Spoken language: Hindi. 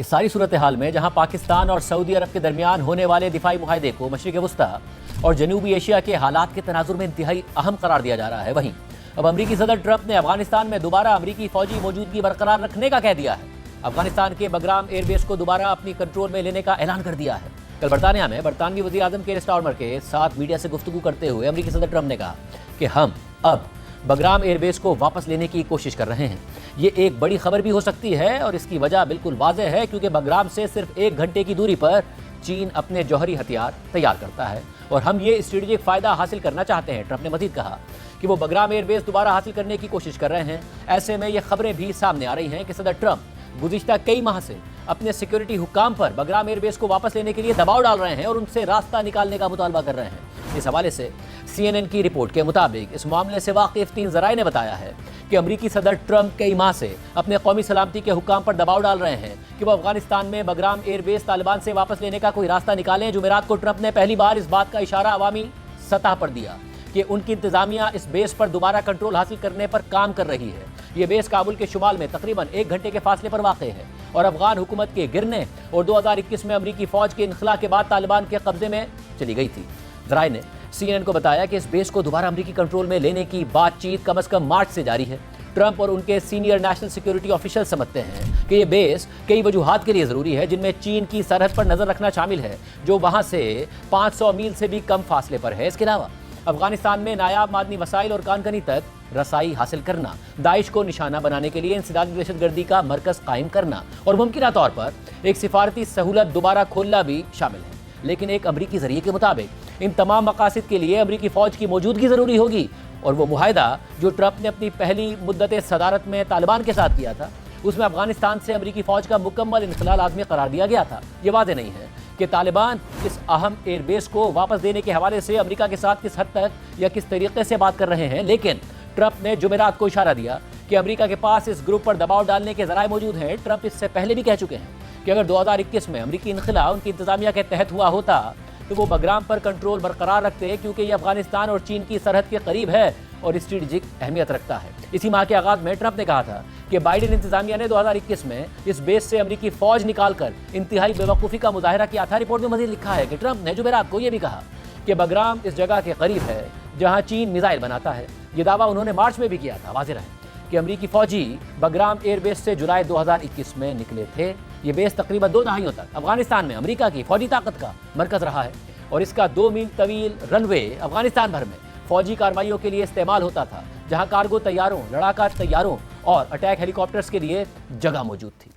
इस सारी सूरत हाल में जहां पाकिस्तान और सऊदी अरब के दरमियान होने वाले दिफाई मुआहदे को मशरिक़ वस्ता और जनूबी एशिया के हालात के तनाजुर में इंतहाई अहम करार दिया जा रहा है, वहीं अब अमरीकी सदर ट्रंप ने अफगानिस्तान में दोबारा अमरीकी फौजी मौजूदगी बरकरार रखने का कह दिया है। अफगानिस्तान के बगराम एयरबेस को दोबारा अपनी कंट्रोल में लेने का ऐलान कर दिया है। कल बरतानिया में बरतानवी वज़ीर आज़म केर स्टारमर के साथ मीडिया से गुफ्तगू करते हुए अमरीकी सदर ट्रंप ने कहा कि हम अब बगराम एयरबेस को वापस लेने की कोशिश कर रहे हैं। ये एक बड़ी खबर भी हो सकती है और इसकी वजह बिल्कुल वाज़ेह है, क्योंकि बगराम से सिर्फ 1 घंटे की दूरी पर चीन अपने जौहरी हथियार तैयार करता है और हम ये स्ट्रेटेजिक फ़ायदा हासिल करना चाहते हैं। ट्रंप ने मज़ीद कहा कि वो बगराम एयरबेस दोबारा हासिल करने की कोशिश कर रहे हैं। ऐसे में ये खबरें भी सामने आ रही हैं कि सदर ट्रंप गुज़िश्ता कई माह से अपने सिक्योरिटी हुक्काम पर बगराम एयरबेस को वापस लेने के लिए दबाव डाल रहे हैं और उनसे रास्ता निकालने का मुतालबा कर रहे हैं। इस हवाले से CNN की रिपोर्ट के मुताबिक इस मामले से वाकिफ 3 ज़राए ने बताया है कि अमरीकी सदर ट्रंप कई माह से अपने कौमी सलामती के हुक्काम पर दबाव डाल रहे हैं कि वो अफगानिस्तान में बगराम एयरबेस तालिबान से वापस लेने का कोई रास्ता निकालें। जुमेरात को ट्रंप ने पहली बार इस बात का इशारा अवामी सतह पर दिया कि उनकी इंतजामिया इस बेस पर दोबारा कंट्रोल हासिल करने पर काम कर रही है। ये बेस काबुल के शुमाल में तकरीबन 1 घंटे के फासले पर वाक़ है और अफगान हुकूमत के गिरने और 2021 में अमरीकी फ़ौज के इनखला के बाद तालिबान के कब्जे में चली गई थी। ज़राए ने CNN को बताया कि इस बेस को दोबारा अमरीकी कंट्रोल में लेने की बातचीत कम अज़ कम मार्च से जारी है। ट्रंप और उनके सीनियर नेशनल सिक्योरिटी ऑफिशियल समझते हैं कि ये बेस कई वजूहात के लिए ज़रूरी है, जिनमें चीन की सरहद पर नज़र रखना शामिल है, जो वहाँ से 500 मील से भी कम फासले पर है। इसके अलावा अफगानिस्तान में नायाब मादनी वसाइल और कानकनी तक रसाई हासिल करना, दाइश को निशाना बनाने के लिए इंसदादी दहशतगर्दी का मरकज़ कायम करना और मुमकिन तौर पर एक सिफारती सहूलत दोबारा खोलना भी शामिल है। लेकिन एक अमरीकी ज़रिए के मुताबिक इन तमाम मकासद के लिए अमरीकी फ़ौज की मौजूदगी ज़रूरी होगी और वो मुआहदा जो ट्रंप ने अपनी पहली मुद्दत सदारत में तालिबान के साथ किया था, उसमें अफगानिस्तान से अमरीकी फ़ौज का मुकम्मल इनखला लाज़मी करार दिया गया था। ये वाज़ेह नहीं है कि तालिबान इस अहम एयरबेस को वापस देने के हवाले से अमेरिका के साथ किस हद तक या किस तरीके से बात कर रहे हैं, लेकिन ट्रंप ने जुमेरात को इशारा दिया कि अमेरिका के पास इस ग्रुप पर दबाव डालने के ज़राए मौजूद हैं। ट्रंप इससे पहले भी कह चुके हैं कि अगर 2021 में अमरीकी इनखला उनकी इंतजामिया के तहत हुआ होता तो वो बगराम पर कंट्रोल बरकरार रखते, क्योंकि ये अफगानिस्तान और चीन की सरहद के करीब है और स्ट्रेटेजिक अहमियत रखता है। इसी माह के आगाज़ में ट्रंप ने कहा था कि बाइडेन इंतजामिया ने 2021 में इस बेस से अमरीकी फ़ौज निकालकर इंतहाई बेवकूफ़ी का मुजाहरा किया था। रिपोर्ट में मज़ीद लिखा है कि ट्रंप ने जुमेरात को यह भी कहा कि बगराम इस जगह के करीब है जहाँ चीन मिसाइल बनाता है। ये दावा उन्होंने मार्च में भी किया था। वाज़ेह है कि अमरीकी फ़ौजी बगराम एयरबेस से जुलाई 2021 में निकले थे। ये बेस तकरीबन 2 दहाइयों तक अफगानिस्तान में अमरीका की फ़ौजी ताकत का मरकज़ रहा है और इसका 2 मील तवील रनवे अफगानिस्तान भर में फ़ौजी कार्रवाइयों के लिए इस्तेमाल होता था, जहाँ कार्गो तैयारों, लड़ाका तैयारों और अटैक हेलीकॉप्टर्स के लिए जगह मौजूद थी।